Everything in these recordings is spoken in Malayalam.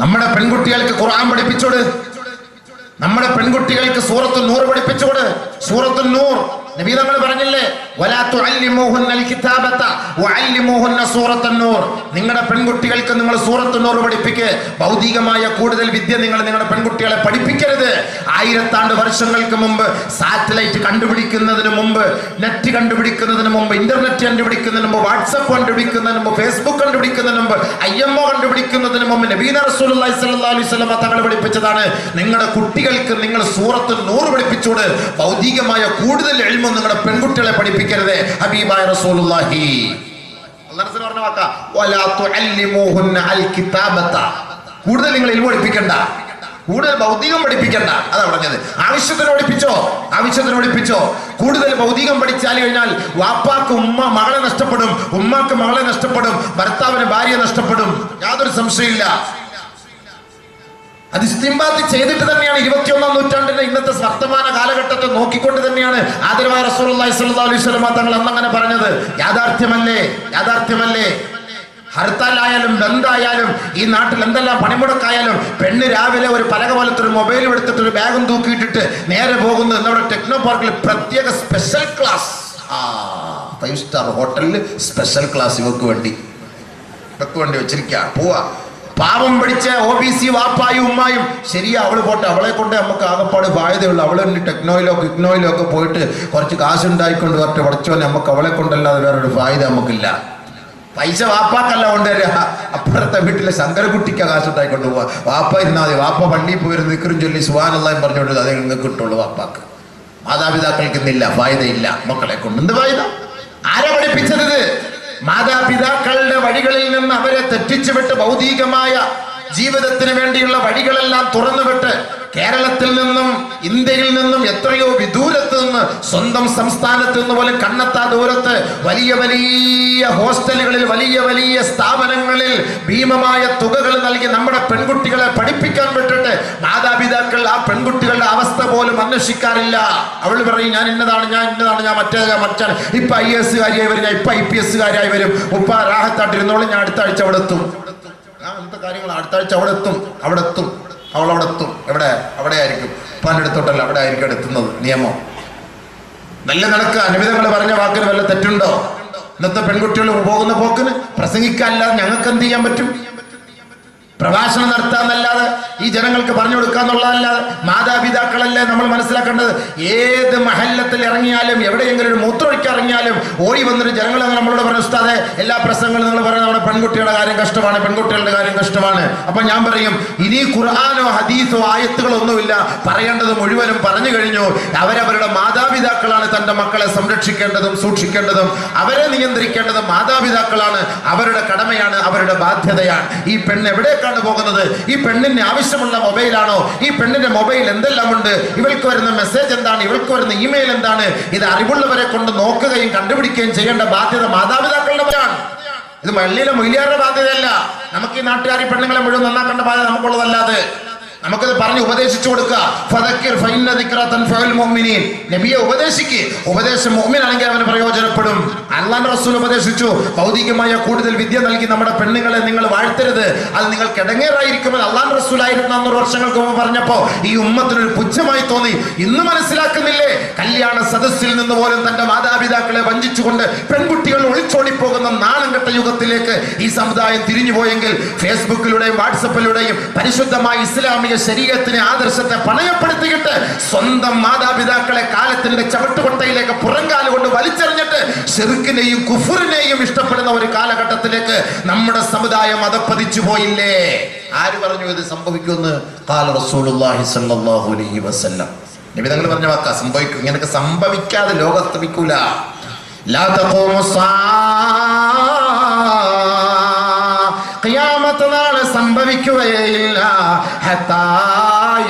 നമ്മുടെ പെൺകുട്ടികൾക്ക് ഖുർആൻ പഠിപ്പിച്ചോട്, നമ്മുടെ പെൺകുട്ടികൾക്ക് സൂറത്തുൻ നൂർ പഠിപ്പിച്ചോട്. സൂറത്തുൻ നൂർ നബി തങ്ങൾ പറഞ്ഞില്ലേ, വലാ തുഅല്ലിമൂഹുന്നൽ കിതാബത വഅല്ലിമൂഹുന്ന സൂറത്തുൻ നൂർ. നിങ്ങളുടെ പെൺകുട്ടികൾക്ക് നിങ്ങൾ സൂറത്തുൻ നൂർ പഠിപ്പിക്കുക. ഭൗതികമായ കൂടുതൽ വിദ്യ നിങ്ങൾ നിങ്ങളുടെ പെൺകുട്ടികളെ പഠിപ്പിക്കരുത്. 1000 ആണ്ട് വർഷങ്ങൾക്ക് മുമ്പ് സാറ്റലൈറ്റ് കണ്ടുപിടിക്കുന്നതിന് മുമ്പ്, നെറ്റ് കണ്ടുപിടിക്കുന്നതിന് മുമ്പ്, ഇന്റർനെറ്റ് കണ്ടുപിടിക്കുന്നതിന് മുമ്പ്, വാട്സപ്പ് കണ്ടുപിടിക്കുന്നതിന് മുമ്പ്, ഫേസ്ബുക്ക് കണ്ടുപിടിക്കുന്നതിന് മുമ്പ്, IMO കണ്ടുപിടിക്കുന്നതിന് മുമ്പ് നബി റസൂലുള്ളാഹി സ്വല്ലല്ലാഹു അലൈഹി വസല്ലം തങ്ങൾ പഠിപ്പിച്ചതാണ്. നിങ്ങളുടെ കുട്ടികൾക്ക് നിങ്ങൾ സൂറത്തുൻ നൂർ പഠിപ്പിച്ചോട്. ഭൗതികമായ കൂടുതൽ ഇൽമ നിങ്ങളുടെ പെൺകുട്ടികളെ പഠിപ്പിക്കരുത്. ഹബീബായ റസൂലുള്ളാഹി അല്ലാഹു പറഞ്ഞ വാക്കാ, വലാ തുഅല്ലിമൂഹുന്ന അൽ കിതാബത. കൂടുതൽ നിങ്ങൾ ഇൽമ പഠിപ്പിക്കണ്ട, കൂടുതൽ ഭൗതികം പഠിപ്പിക്കണ്ട. അതാ പറഞ്ഞത്. ആവശ്യത്തിന് പഠിപ്പിച്ചോ, ആവശ്യത്തിന് പഠിപ്പിച്ചോ. കൂടുതൽ ഭൗതികം പഠിച്ചാൽ കഴിഞ്ഞാൽ വാപ്പാക്ക് മകളെ നഷ്ടപ്പെടും, ഉമ്മാക്ക് മകളെ നഷ്ടപ്പെടും, ഭർത്താവിന് ഭാര്യ നഷ്ടപ്പെടും. യാതൊരു സംശയമില്ല. അത് ഇസ്തിംബാത്ത് ചെയ്തിട്ട് തന്നെയാണ് 21-ാം നൂറ്റാണ്ടിന്റെ ഇന്നത്തെ വർത്തമാന കാലഘട്ടത്തെ നോക്കിക്കൊണ്ട് തന്നെയാണ് ആദരവായ റസൂലുള്ളാഹി സ്വല്ലല്ലാഹു അലൈഹി വസല്ലം തങ്ങൾ അന്നങ്ങനെ പറഞ്ഞത്. യാഥാർത്ഥ്യമല്ലേ, യാഥാർത്ഥ്യമല്ലേ? ഹർത്താലായാലും ബന്ധായാലും ഈ നാട്ടിൽ എന്തെല്ലാം പണിമുടക്കായാലും പെണ്ണ് രാവിലെ ഒരു പലക പോലത്തെ ഒരു മൊബൈൽ എടുത്തിട്ട് ഒരു ബാഗും തൂക്കിയിട്ടിട്ട് നേരെ പോകുന്നു. നമ്മുടെ ടെക്നോ പാർക്കിൽ പ്രത്യേക സ്പെഷ്യൽ ക്ലാസ്, 5 സ്റ്റാർ ഹോട്ടലിൽ സ്പെഷ്യൽ ക്ലാസ് ഇവർക്ക് വേണ്ടി വെച്ചിരിക്കുക. പോവാ. പാവം പഠിച്ച OBC വാപ്പായും ഉമ്മായും ശരിയാ, അവള് പോട്ടെ, അവളെ കൊണ്ട് നമുക്ക് ആകപ്പാട് ബാധ്യതയുള്ളൂ. അവളെ ഇഗ്നോയിലോ ഒക്കെ പോയിട്ട് കുറച്ച് കാശുണ്ടായിക്കൊണ്ട് വരട്ടെ. പഠിച്ചോനെ, നമുക്ക് അവളെ കൊണ്ടല്ലാതെ വേറൊരു ഫായ്ദ നമുക്കില്ല. പൈസ വാപ്പാക്കല്ല കൊണ്ടുവരിക, അപ്പുറത്തെ വീട്ടിലെ ശങ്കരകുട്ടിക്ക് കാശുണ്ടായിക്കൊണ്ട് പോവാ. വാപ്പ ഇരുന്നാൽ മതി. വാപ്പ പള്ളിയിൽ പോയി നിക്കറും ചൊല്ലി സുബ്ഹാനല്ലാഹ് പറഞ്ഞുകൊണ്ട് അതേ നിങ്ങൾക്ക് കിട്ടുള്ളൂ. വാപ്പാക്ക് മാതാപിതാക്കൾക്ക് ഇന്നില്ല, ഫായ്ദയില്ല. മക്കളെ കൊണ്ട് എന്ത് ഫായ്ദ? ആരാ പഠിപ്പിച്ചത്? മാതാപിതാക്കളുടെ വഴികളിൽ നിന്ന് അവരെ തെറ്റിച്ചു വിട്ട് ഭൗതികമായ ജീവിതത്തിന് വേണ്ടിയുള്ള വഴികളെല്ലാം തുറന്നുവിട്ട് കേരളത്തിൽ നിന്നും ഇന്ത്യയിൽ നിന്നും എത്രയോ വിദൂരത്ത് നിന്ന്, സ്വന്തം സംസ്ഥാനത്ത് നിന്ന് പോലും കണ്ണെത്താ ദൂരത്ത് വലിയ വലിയ ഹോസ്റ്റലുകളിൽ, വലിയ വലിയ സ്ഥാപനങ്ങളിൽ ഭീമമായ തുകകൾ നൽകി നമ്മുടെ പെൺകുട്ടികളെ പഠിപ്പിക്കാൻ വിട്ടിട്ട് മാതാപിതാക്കൾ ആ പെൺകുട്ടികളുടെ അവസ്ഥ പോലും അന്വേഷിക്കാറില്ല. അവൾ പറയും, ഞാൻ ഇന്നതാണ്, ഞാൻ മറ്റാണ്, ഇപ്പൊ IAS കാരിയായി വരും, ഞാൻ ഇപ്പൊ IPS കാരിയായി വരും, ഉപ്പ രാഹത്തായിട്ടിരുന്നോളും, ഞാൻ അടുത്ത ആഴ്ച അവിടെ എത്തും. അങ്ങനത്തെ കാര്യങ്ങൾ അടുത്ത ആഴ്ച അവിടെ എത്തും. അവളവിടെ എത്തും. അവിടെ ആയിരിക്കും, ഉപ്പാൻ്റെ അടുത്തോട്ടല്ല, അവിടെ ആയിരിക്കും എത്തുന്നത്. നിയമം നല്ല നടക്കുക. അനുവിധങ്ങൾ പറഞ്ഞ വാക്കിന് വല്ല തെറ്റുണ്ടോ? ഇന്നത്തെ പെൺകുട്ടികൾ പോകുന്ന പോക്കിന് പ്രസംഗിക്കാനല്ലാതെ ഞങ്ങൾക്ക് എന്ത് ചെയ്യാൻ പറ്റും? പ്രഭാഷണം നടത്താന്നല്ലാതെ, ഈ ജനങ്ങൾക്ക് പറഞ്ഞു കൊടുക്കാന്നുള്ളതല്ലാതെ, മാതാപിതാക്കളല്ലേ നമ്മൾ മനസ്സിലാക്കേണ്ടത്. ഏത് മഹല്ലത്തിൽ ഇറങ്ങിയാലും, എവിടെയെങ്കിലും ഒരു മൂത്രമൊഴിക്കാൻ ഇറങ്ങിയാലും ഓടി വന്നൊരു ജനങ്ങൾ നമ്മളോട് പറഞ്ഞു, ഉസ്താദേ എല്ലാ പ്രസംഗങ്ങളും നിങ്ങൾ പറയുന്നത് നമ്മുടെ പെൺകുട്ടികളുടെ കാര്യം കഷ്ടമാണ്, പെൺകുട്ടികളുടെ കാര്യം കഷ്ടമാണ്. അപ്പൊ ഞാൻ പറയും, ഇനി ഖുർആനോ ഹദീസോ ആയത്തുകളോ ഒന്നുമില്ല, പറയേണ്ടത് മുഴുവനും പറഞ്ഞു കഴിഞ്ഞു. അവരവരുടെ മാതാപിതാക്കളാണ് തന്റെ മക്കളെ സംരക്ഷിക്കേണ്ടതും സൂക്ഷിക്കേണ്ടതും. അവരെ നിയന്ത്രിക്കേണ്ടതും മാതാപിതാക്കളാണ്. അവരുടെ കടമയാണ്, അവരുടെ ബാധ്യതയാണ്. ഈ പെണ്ണ് എവിടേക്കാണ് പോകുന്നത്? ഈ പെണ്ണിന് ആവശ്യമുള്ള മൊബൈലാണോ? ഈ പെണ്ണിന്റെ മൊബൈൽ എന്തെല്ലാം ഉണ്ട്? ഇവൾക്ക് വരുന്ന മെസ്സേജ് എന്താണ്? ഇവൾക്ക് വരുന്ന ഇമെയിൽ എന്താണ്? ഇത് അറിവുള്ളവരെ കൊണ്ട് നോക്കുകയും കണ്ടുപിടിക്കുകയും ചെയ്യേണ്ട ബാധ്യത മാതാപിതാക്കളുടെയാണ്. ഇത് മള്ളിയിലെ മൊയ്ലിയാരുടെ ബാധ്യതയല്ല. നമുക്ക് ഈ നാട്ടുകാരി പെണ്ണുങ്ങളെ മുഴുവൻ നന്നാക്കേണ്ട ബാധ്യത നമുക്കുള്ളതല്ലാതെ. നമുക്കത് പറഞ്ഞ് ഉപദേശിച്ചു കൊടുക്കുക. നബിയെ ഉപദേശിക്ക്. ഉപദേശം മുഅ്മിനാണെങ്കിൽ അവന് പ്രയോജനപ്പെടും. അല്ലാഹുവിന്റെ റസൂൽ ഉപദേശിച്ചു, ഭൗതികമായ കൂടുതൽ വിദ്യ നൽകി നമ്മുടെ പെണ്ണുങ്ങളെ നിങ്ങൾ വാഴ്ത്തരുത്, അത് നിങ്ങൾക്ക് ഇടങ്ങേറായിരിക്കുമെന്ന് അല്ലാഹുവിന്റെ റസൂൽ 1400 വർഷങ്ങൾക്ക് മുമ്പ് പറഞ്ഞപ്പോ ഈ ഉമ്മത്തിനൊരു പുച്ഛമായി തോന്നി. ഇന്ന് മനസ്സിലാക്കുന്നില്ലേ? കല്യാണ സദസ്സിൽ നിന്ന് പോലും തന്റെ മാതാപിതാക്കളെ വഞ്ചിച്ചുകൊണ്ട് പെൺകുട്ടികൾ ഒളിച്ചോടിപ്പോകുന്ന നാണം കെട്ട യുഗത്തിലേക്ക് ഈ സമുദായം തിരിഞ്ഞുപോയെങ്കിൽ ഫേസ്ബുക്കിലൂടെയും വാട്സപ്പിലൂടെയും പരിശുദ്ധമായ ഇസ്ലാമിക ശരീഅത്തിനെ, ആദർശത്തെ പണയപ്പെടുത്തിയിട്ട് സ്വന്തം മാതാപിതാക്കളെ കാലത്തിന്റെ ചവിട്ടുകൊട്ടയിലേക്ക് പുറങ്കാല് കൊണ്ട് വലിച്ചെറിഞ്ഞിട്ട് ശിർക്കിനെയും കുഫറിനെയും ഇഷ്ടപ്പെടുന്ന ഒരു കാലഘട്ടത്തിലേക്ക് നമ്മുടെ സമുദായം അധപ്പതിച്ചു പോയില്ലേ? ആര് പറഞ്ഞു ഇത് സംഭവിക്കുമെന്ന്? ഖാല റസൂലുള്ളാഹി സ്വല്ലല്ലാഹു അലൈഹി വസല്ലം. നബി തങ്ങൾ പറഞ്ഞ വാക്കാ, സംഭവിക്കും. ഇങ്ങനെയൊക്കെ സംഭവിക്കാതെ ലോകം അസ്തമിക്കൂല. ലാ തഖൂമുസ്സാ, ഖിയാമത്ത് നാൾ സംഭവിക്കുകയില്ല. ഹത്താ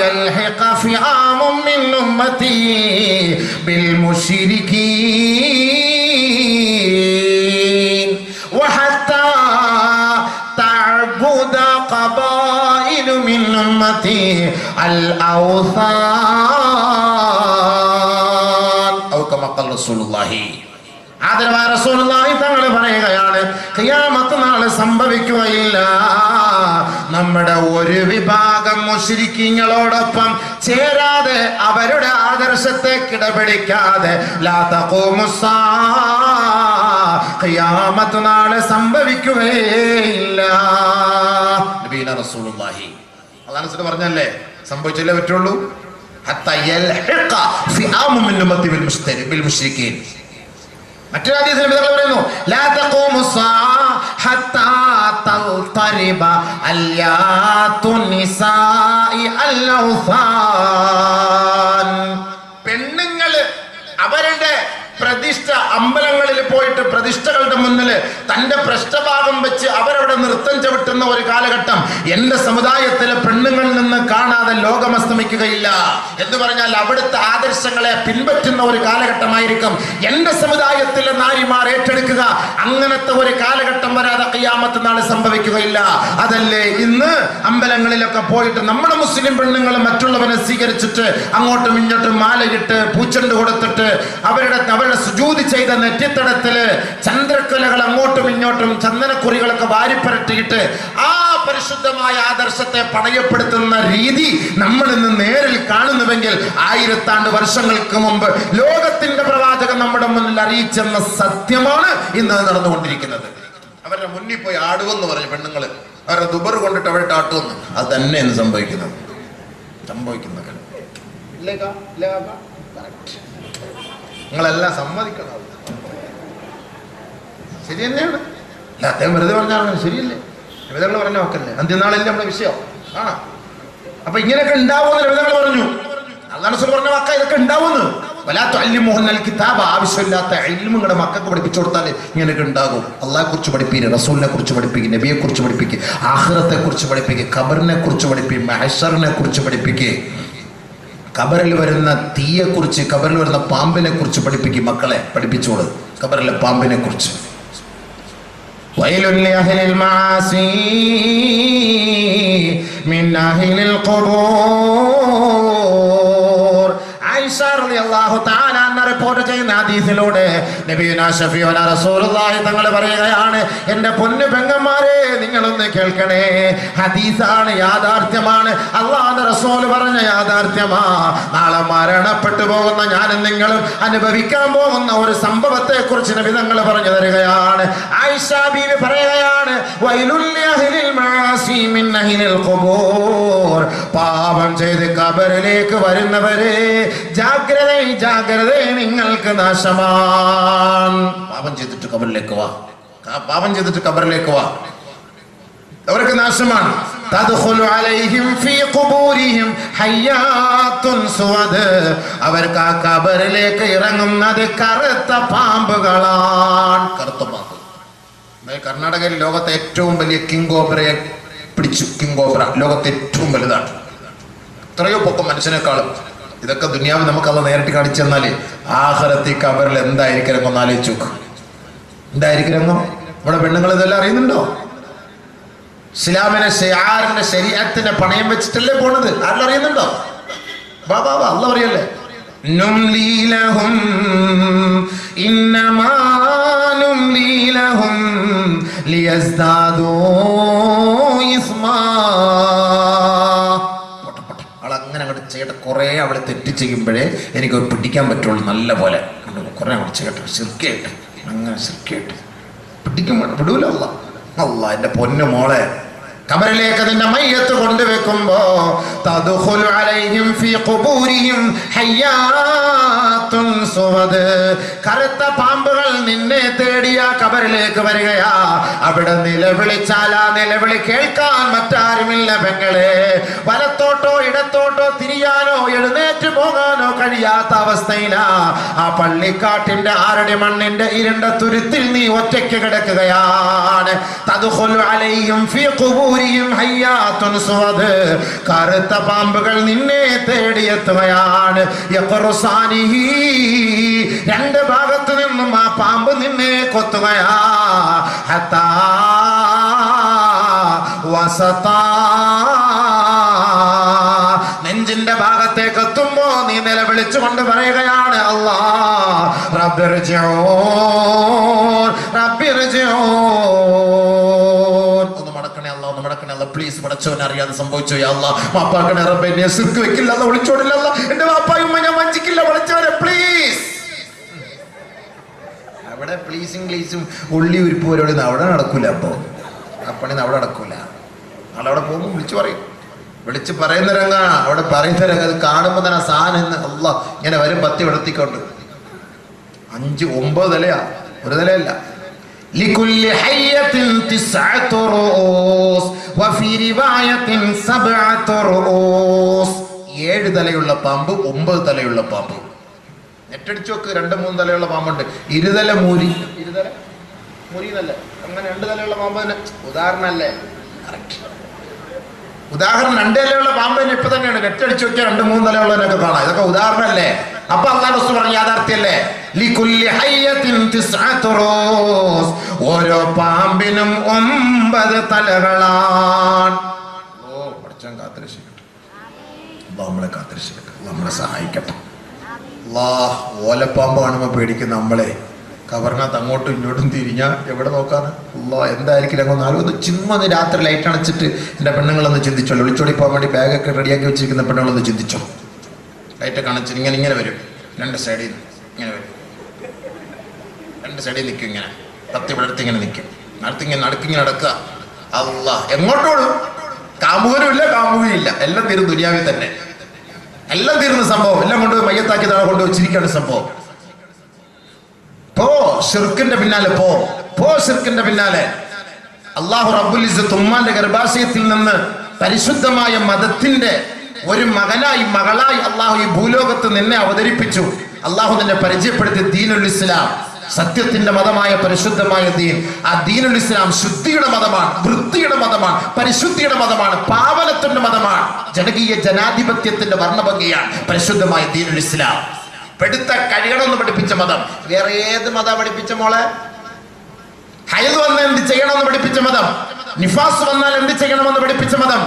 യൽഹിഖ ഫിആമും മിൻ ഉമ്മതി ബിൽ മുശ്രികീൻ വഹത്താ തഅബുദ ഖബായിലു മിൻ ഉമ്മതി അൽ ഔസാൻ ഔ കമാ ഖാല റസൂലുള്ളാഹി. ആദരവായ റസൂലുള്ളാഹി തങ്ങൾ പറയുകയാണ്, ഖിയാമത്ത് നാൾ സംഭവിക്കുകയില്ല. നമ്മുടെ ഒരു വിഭാഗം മുശ്രിക്കീങ്ങളോടൊപ്പം ചേരാതെ അവരുടെ ആദർശത്തെ കിടപിടിക്കാതെ ലാ തഖൂമുസ്സാ ഖിയാമത്ത് നാളെ സംഭവിക്കുകയില്ല. നബീന റസൂലുള്ളാഹി അല്ലാഹു പറഞ്ഞല്ലേ, സംഭവിച്ചല്ലേ പറ്റുള്ളൂ. ഹത്താ യൽഹിഖ ഫിആമു മിൻ ഉമ്മത്തി ബിൽ മുശ്രിക്കീൻ. മറ്റൊരു ഹദീസിൽ നബി പറയുന്നു, ലാ തഖൂമുസ്സാ ഹത്താ തൽതരിബ അൽയാതു നിസാഇ അൽഔസാൻ. പെണ്ണുങ്ങള് അവരുടെ പ്രതിഷ്ഠ അമ്പലങ്ങളിൽ പോയിട്ട് പ്രതിഷ്ഠകളുടെ മുന്നിൽ തന്റെ പൃഷ്ഠഭാഗം വെച്ച് അവരവിടെ നൃത്തം ചവിട്ടുന്ന ഒരു കാലഘട്ടം എന്റെ സമുദായത്തിലെ പെണ്ണുങ്ങളിൽ നിന്ന് കാണാതെ ലോകം അസ്തമിക്കുകയില്ല എന്ന് പറഞ്ഞാൽ അവിടുത്തെ ആദർശങ്ങളെ പിൻപറ്റുന്ന ഒരു കാലഘട്ടമായിരിക്കും എന്റെ സമുദായത്തിലെ നാരിമാർ ഏറ്റെടുക്കുക. അങ്ങനത്തെ ഒരു കാലഘട്ടം വരാതെ ഖിയാമത്ത് നാളെ സംഭവിക്കുകയില്ല. അതല്ലേ ഇന്ന് അമ്പലങ്ങളിലൊക്കെ പോയിട്ട് നമ്മുടെ മുസ്ലിം പെണ്ണുങ്ങൾ മറ്റുള്ളവനെ സ്വീകരിച്ചിട്ട് അങ്ങോട്ടും ഇങ്ങോട്ടും മാലയിട്ട് പൂച്ചെണ്ട് കൊടുത്തിട്ട് അവരുടെ സുജൂദ് ചെയ്ത നെറ്റിത്തടത്തില് ചന്ദ്രക്കുലകൾ അങ്ങോട്ടും ഇങ്ങോട്ടും ചന്ദനക്കുറികളൊക്കെ വാരിപ്പരട്ടിയിട്ട് ആ പരിശുദ്ധമായ ആദർശത്തെ പണയപ്പെടുത്തുന്ന രീതി നമ്മൾ ഇന്ന് നേരിൽ കാണുന്നുവെങ്കിൽ 1000 വർഷങ്ങൾക്ക് മുമ്പ് ലോകത്തിന്റെ പ്രവാചകൻ നമ്മുടെ മുന്നിൽ അറിയിച്ചെന്ന സത്യമാണ് ഇന്ന് നടന്നുകൊണ്ടിരിക്കുന്നത്. അവരുടെ മുന്നിൽ പോയി ആടുവെന്ന് പറഞ്ഞു പെണ്ണുങ്ങള്, അവരുടെ ദുബർ കൊണ്ടിട്ട് അവിടെ ആട്ടുവെന്ന്. അത് തന്നെ ഇന്ന് സംഭവിക്കുന്നത്. നിങ്ങളെല്ലാം സമ്മതിക്കണം. ശരി തന്നെയാണ്. അല്ല അദ്ദേഹം വെറുതെ പറഞ്ഞാൽ ശരിയല്ലേ? നിബിധങ്ങൾ പറഞ്ഞ നോക്കല്ലേ, അന്ത്യനാളല്ലേ നമ്മുടെ വിഷയം. അപ്പൊ ഇങ്ങനെയൊക്കെ ഉണ്ടാവുമെന്ന് നിബിധങ്ങൾ പറഞ്ഞു. അല്ലാഹു റസൂൽ പറഞ്ഞ വാക്ക ഇതൊക്കെ ഉണ്ടാവുമെന്ന്. ആവശ്യമില്ലാത്ത ഇൽമ് നിങ്ങളുടെ മക്കൾക്ക് പഠിപ്പിച്ചു കൊടുത്താൽ ഇങ്ങനെയൊക്കെ ഉണ്ടാകും. അള്ളാഹെ കുറിച്ച് പഠിപ്പിക്കുക, റസൂലിനെ കുറിച്ച് പഠിപ്പിക്കുക, നബിയെ കുറിച്ച് പഠിപ്പിക്കുക, ആഖിറത്തെ കുറിച്ച് പഠിപ്പിക്കുക, ഖബറിനെ കുറിച്ച് പഠിപ്പിക്കുക, മഹ്ശറിനെ കുറിച്ച് പഠിപ്പിക്കുക, ഖബറിൽ വരുന്ന തീയെ കുറിച്ച്, ഖബറിൽ വരുന്ന പാമ്പിനെ കുറിച്ച് പഠിപ്പിക്കും. മക്കളെ പഠിപ്പിച്ചോളൂ ഖബറിലെ പാമ്പിനെ കുറിച്ച്. വൈലുൽ ലിഅഹ്ലിൽ മആസി മിൻ അഹ്ലിൽ ഖുബൂർ. ആയിഷ റളിയല്ലാഹു തആല അൻഹ റിപ്പോർട്ട് ചെയ്യുന്ന ഹദീസിലൂടെ നബിയുനാ ശഫീഉനാ റസൂലുള്ളാഹി തങ്ങൾ പറയുകയാണ്, എൻ്റെ പൊന്നു പെങ്ങന്മാരെ നിങ്ങളൊന്ന് കേൾക്കണേ. ഹദീസാണ്, യാഥാർത്ഥ്യമാണ്. അല്ലാഹുവിന്റെ റസൂൽ പറഞ്ഞ യാഥാർത്ഥ്യമാ. നാളെ മരണപ്പെട്ടു പോകുന്ന ഞാനും നിങ്ങളും അനുഭവിക്കാൻ പോകുന്ന ഒരു സംഭവത്തെ കുറിച്ച് നബി തങ്ങൾ പറഞ്ഞു തരികയാണ്. ആയിഷ ബീവി പറയുകയാണ്, വൈലുൽ ലിഅഹ്ലിൽ മആസി മിൻ അഹ്ലിൽ ഖുബൂർ. പാപം ചെയ്ത് ഖബറിലേക്ക് വരുന്നവരെ ജാഗ്രത, ജാഗ്രത, നിങ്ങൾക്ക് നാശമാണ്. പാപം ചെയ്തിട്ട് ഖബറിലേക്ക് വാ, പാപം ചെയ്തിട്ട് ഖബറിലേക്ക് വാ, അവർക്ക് നാശമാണ്. തദ്ഖുലു അലൈഹിം ഫീ ഖുബൂരിഹിം ഹയ്യാത്തുൻ സുവദ്. അവർക്ക് ആ ഖബറിലേക്ക് ഇറങ്ങുന്നത് കറുത്ത പാമ്പുകളാണ്. കറുത്ത പാമ്പ്. കർണാടകയിൽ ലോകത്തെ ഏറ്റവും വലിയ കിങ് കോബ്രയെ പിടിച്ചു. കിങ് കോബ്ര ലോകത്തെ ഏറ്റവും വലുതാണ്. എത്രയോ പൊക്കം മനുഷ്യനേക്കാളും. ഇതൊക്കെ ദുനിയാവ് നമുക്കത് നേരിട്ട് കാണിച്ചു തന്നാല് ആഖിറത്തിൽ ഖബറിൽ എന്തായിരിക്കും ഒന്ന് ആലോചിച്ചു. എന്തായിരിക്കും? നമ്മുടെ പെണ്ണുങ്ങൾ ഇതെല്ലാം അറിയുന്നുണ്ടോ? ഇസ്ലാമിനെ ഷിആറിന്റെ ശരീഅത്തിനെ പണയം വെച്ചിട്ടല്ലേ പോണത്. ആരെല്ലാം അറിയുന്നുണ്ടോ? ബാബാ അല്ലാഹു പറയല്ലേ, നുംലി ലഹും ഇന്നമാ നുംലി ലഹും ലിയസ്ദാദൂ ഇസ്മാ. അങ്ങനെ അങ്ങോട്ട് ചെയ്യട്ടെ. കുറെ അവളെ തെറ്റ് ചെയ്യുമ്പോഴേ എനിക്ക് പിടിക്കാൻ പറ്റുള്ളൂ. നല്ല പോലെ കുറെ അങ്ങോട്ട് ചെയ്യട്ടെ, ശിർക്കട്ടെ, അങ്ങനെ ശിർക്കട്ടെ, പിടിക്കാൻ വിടൂല അല്ലാഹ്. അല്ലാഹ് എൻ്റെ പൊന്നു മോളെ, ഖബറിലേക്ക് നിന്റെ മയ്യത്ത് കൊണ്ടുവെക്കുമ്പോ തദ്ഖുലു അലൈഹിം ഫീ ഖുബൂരിഹിം ഹയ്യാത്തുൻ സുവദ്. കറുത്ത പാമ്പുകൾ നിന്നെ തേടിയ ഖബറിലേക്ക് വരികയാ. അവിടെ നിലവിളിച്ചാൽ ആ നിലവിളി കേൾക്കാൻ മറ്റാരുമില്ല പെങ്ങളെ. വലത്തോട്ടോ ഇടത്തോട്ടോ തിരിയാനോ എഴുന്നേറ്റ് പോകാനോ കഴിയാത്ത അവസ്ഥയിലാ. ആ പള്ളിക്കാട്ടിന്റെ ആരുടെ മണ്ണിന്റെ ഇരുണ്ട തുരുത്തിൽ നീ ഒറ്റയ്ക്ക് കിടക്കുകയാണ്. തദ്ഖുലു അലൈഹിം ഫീ ഖുബൂരിഹിം ഹയ്യാത്തുൻ സുവദ്. കറുത്ത പാമ്പുകൾ നിന്നെ തേടിയെത്തുകയാണ്. യഖറുസാനിഹി. രണ്ട് ഭാഗത്തു നിന്നും ആ പാമ്പ് നിന്നെ കൊത്തുകയാ. ഹത്താ വസതാ. നെഞ്ചിന്റെ ഭാഗത്തേക്ക് എത്തുമ്പോ നീ നിലവിളിച്ചുകൊണ്ട് പറയുകയാണ്, അല്ലാഹ് റബ്ബിർജിഊൻ, റബ്ബിർജിഊൻ. ഒന്ന് മടക്കണേ അല്ലാഹ്, ഒന്ന് മടക്കണേ അല്ലാഹ്. പ്ലീസ് പടച്ചവനെ അറിയാതെ സംഭവിച്ചോ യാ അല്ലാ, മാപ്പാക്കണേ റബ്ബേ, എന്നെ ശിർക്ക് വെക്കില്ല അല്ലാ, ഒളിച്ചോടില്ല അല്ലാ, എന്റെ വാപ്പായും ഉമ്മ ഞാൻ വഞ്ചിക്കില്ല പടച്ചവനെ പ്ലീസ്. അവിടെ പ്ലീസും ഉള്ളി ഉരിപ്പ് പരിപാടി അവിടെ നടക്കൂല. ആ പണി അവിടെ നടക്കൂല. അവിടെ പോകുമ്പോൾ വിളിച്ച് പറയുന്ന രംഗ, അവിടെ പറയുന്ന രംഗം അത് കാണുമ്പോൾ തന്നെ സാധനം എന്ന് അല്ലാ ഇങ്ങനെ വരും, പത്തി വിടത്തിക്കൊണ്ട് 5 9 തലയാ, ഒരു തലയല്ല. ലികുല്ലി ഹയ്യത്തിൻ തിസ്അതു റൂസ് വഫീ റിവായത്തിൻ സബ്അതു റൂസ്. 7 തലയുള്ള പാമ്പ്, 9 തലയുള്ള പാമ്പ്. നെറ്റടിച്ചു നോക്ക്, 2 3 തലയുള്ള പാമ്പുണ്ട്. ഇരുതല മൂരി എന്നല്ല, അങ്ങനെ 2 തലയുള്ള പാമ്പ് തന്നെ ഉദാഹരണല്ലേ? ഉദാഹരണം 2 തലയുള്ള പാമ്പ് തന്നെ ഇപ്പൊ തന്നെയാണ്. നെറ്റടിച്ചു നോക്കിയാൽ 2 3 തലയുള്ളതിനൊക്കെ കാണാം. ഇതൊക്കെ ഉദാഹരണല്ലേ? അപ്പൊ അല്ലാഹു റസൂൽ പറഞ്ഞ യാഥാർത്ഥ്യല്ലേ? ലികുല്ലി ഹയ്യത്തിൻ തിസ്അതു റൂസ്. ഓരോ പാമ്പിനും 9 തലകളാണ്. പടച്ചോൻ കാത്തിരക്ഷിക്കട്ടെ, നമ്മളെ കാത്തിരക്ഷിക്കട്ടെ, നമ്മളെ സഹായിക്കട്ടെ. ഓലപ്പാമ്പ് കാണുമ്പോൾ പേടിക്കുന്ന നമ്മളെ കവർണത്ത് അങ്ങോട്ടും ഇങ്ങോട്ടും തിരിഞ്ഞാൽ എവിടെ നോക്കാണ്? എന്തായിരിക്കും അങ്ങ് നാലൊന്ന് ചിമ്മന്ന് രാത്രി ലൈറ്റ് അണച്ചിട്ട് എൻ്റെ പെണ്ണുങ്ങളൊന്ന് ചിന്തിച്ചോളൂ. ഒളിച്ചോടി പോകാൻ വേണ്ടി ബാഗൊക്കെ റെഡിയാക്കി വെച്ചിരിക്കുന്ന പെണ്ണുങ്ങളൊന്ന് ചിന്തിച്ചോ. ലൈറ്റൊക്കെ അണച്ചിട്ട് ഇങ്ങനെ വരും, 2 സൈഡിൽ ഇങ്ങനെ വരും, 2 സൈഡിൽ നിൽക്കും, ഇങ്ങനെ പത്തി വിടർത്തി ഇങ്ങനെ നിൽക്കും, നടുക്കിങ്ങനെ നടക്കുക. അല്ലാ, എങ്ങോട്ടോടും? കാമുകനുമില്ല കാമുകയില്ല, എല്ലാം തീരും ദുനിയാവിൽ തന്നെ, എല്ലാം തീരുന്ന സംഭവം. എല്ലാം കൊണ്ട് മയ്യത്താക്കി താഴെ കൊണ്ട് വെച്ചിരിക്കുകയാണ് സംഭവം. ശിർക്കിന്റെ പിന്നാലെ ശിർക്കിന്റെ പിന്നാലെ. അല്ലാഹു റബ്ബുൽ ഇസ്സത്ത് ഉമ്മാന്റെ ഗർഭാശയത്തിൽ നിന്ന് പരിശുദ്ധമായ മതത്തിന്റെ ഒരു മകളായി അല്ലാഹു ഈ ഭൂലോകത്ത് നിന്നെ അവതരിപ്പിച്ചു. അല്ലാഹു നിന്നെ പരിചയപ്പെടുത്തിയ ദീനുൽ ഇസ്ലാം, സത്യത്തിന്റെ മതമായ പരിശുദ്ധമായ ദീൻ. ആ ദീനുൽ ഇസ്ലാം ശുദ്ധിയുടെ മതമാണ്, വൃത്തിയുടെ മതമാണ്, പരിശുദ്ധിയുടെ മതമാണ്, പാവനത്തിന്റെ മതമാണ്, ജനകീയ ജനാധിപത്യത്തിന്റെ വർണ്ണഭംഗിയാണ് പരിശുദ്ധമായ ദീനുൽ ഇസ്ലാം. പെടുത്ത കഴിയണമെന്ന് പഠിപ്പിച്ച മതം. വേറെ ഏത് മതം പഠിപ്പിച്ച മോളെ? ഹൈദ് വന്നാൽ എന്ത് ചെയ്യണമെന്ന് പഠിപ്പിച്ച മതം, നിഫാസ് വന്നാൽ എന്ത് ചെയ്യണമെന്ന് പഠിപ്പിച്ച മതം,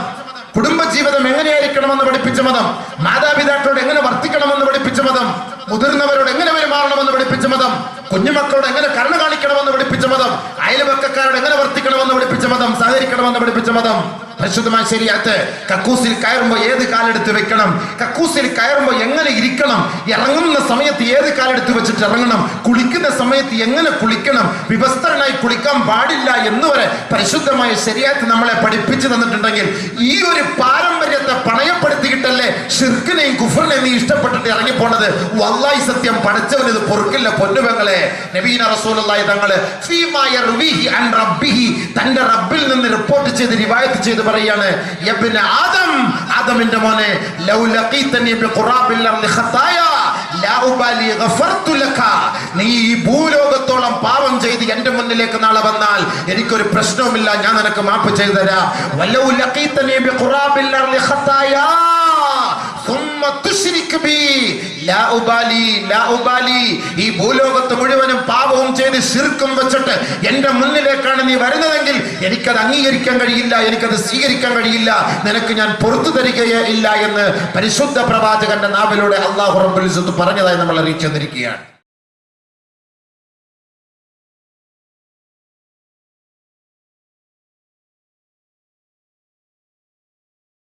കുടുംബജീവിതം എങ്ങനെയായിരിക്കണമെന്ന് പഠിപ്പിച്ച മതം, മാതാപിതാക്കളോട് എങ്ങനെ വർത്തിക്കണമെന്ന് പഠിപ്പിച്ച മതം, മുതിർന്നവരോട് എങ്ങനെ പെരുമാറണമെന്ന് പഠിപ്പിച്ച മതം, കുഞ്ഞുമക്കളോട് എങ്ങനെ കരുണ കാണിക്കണമെന്ന് പഠിപ്പിച്ച മതം, അയൽവക്കക്കാരോട് എങ്ങനെ വർത്തിക്കണമെന്ന് പഠിപ്പിച്ച മതം, സഹകരിക്കണമെന്ന് പഠിപ്പിച്ച മതം. പരിശുദ്ധമായ ശരീഅത്ത്. കക്കൂസിൽ കയറുമ്പോൾ ഏത് കാലെടുത്ത് വെക്കണം, കക്കൂസിൽ കയറുമ്പോൾ എങ്ങനെ ഇരിക്കണം, ഇറങ്ങുന്ന സമയത്ത് ഏത് കാലെടുത്ത് വെച്ചിട്ട് ഇറങ്ങണം, കുളിക്കുന്ന സമയത്ത് എങ്ങനെ കുളിക്കണം, വിവസ്ത്രനായി കുളിക്കാൻ പാടില്ല എന്നുവരെ പരിശുദ്ധമായ ശരീഅത്ത് നമ്മളെ പഠിപ്പിച്ചു തന്നിട്ടുണ്ടെങ്കിൽ ഈ ഒരു പാരമ്പര്യത്തെ പണയപ്പെടുത്തിയിട്ടല്ലേ ഷിർക്കിനെയും കുഫറിനെയും നീ ഇഷ്ടപ്പെട്ടിട്ട് ഇറങ്ങിപ്പോണത്? വല്ലാഹി സത്യം, പടച്ചവൻ ഇത് പൊറുക്കില്ല പൊന്നുപെങ്ങളെ. നബീന റസൂലുള്ളാഹി തങ്ങള് ഫീമാ യർവിഹി അൻ റബ്ബിഹി, തന്റെ റബ്ബിൽ നിന്ന് റിപ്പോർട്ട് ചെയ്ത് റിവായത്ത് ചെയ്ത് പറയാണ്, യബ്ന ആദം, ആദമിന്റെ മോനെ, ലൗ ലഖീതനി ബിഖുറാബിൽ അർളി ഖതായ ലാ ഉബാലി ഗഫർതു ലക, നീ ഈ ഭൂലോകത്തോളം പാപം ചെയ്ത് എന്റെ മുന്നിലേക്ക് നാളെ വന്നാൽ എനിക്കൊരു പ്രശ്നവുമില്ല, ഞാൻ നിനക്ക് മാപ്പ് ചെയ്തു തരാം. വലൗ ലഖീതനി ബിഖുറാബിൽ അർളി ഖതായ സുമ്മ തുശ്രിക് ബി ലാ ഉബാലി, ലാ ഉബാലി, ഈ ഭൂലോകത്ത് മുഴുവനും പാപവും ചെയ്ത് ശിർക്കും വെച്ചിട്ട് എന്റെ മുന്നിലേക്കാണ് നീ വരുന്നതെങ്കിൽ എനിക്കത് അംഗീകരിക്കാൻ കഴിയില്ല, എനിക്കത് സ്വീകരിക്കാൻ കഴിയില്ല, നിനക്ക് ഞാൻ പുറത്തു തരികയേ ഇല്ല എന്ന് പരിശുദ്ധ പ്രവാചകന്റെ നാവിലൂടെ അല്ലാഹു റബ്ബുൽ ഇസ്സത്ത് പറഞ്ഞതായി നമ്മൾ അറിയിച്ചു തന്നിരിക്കുകയാണ്.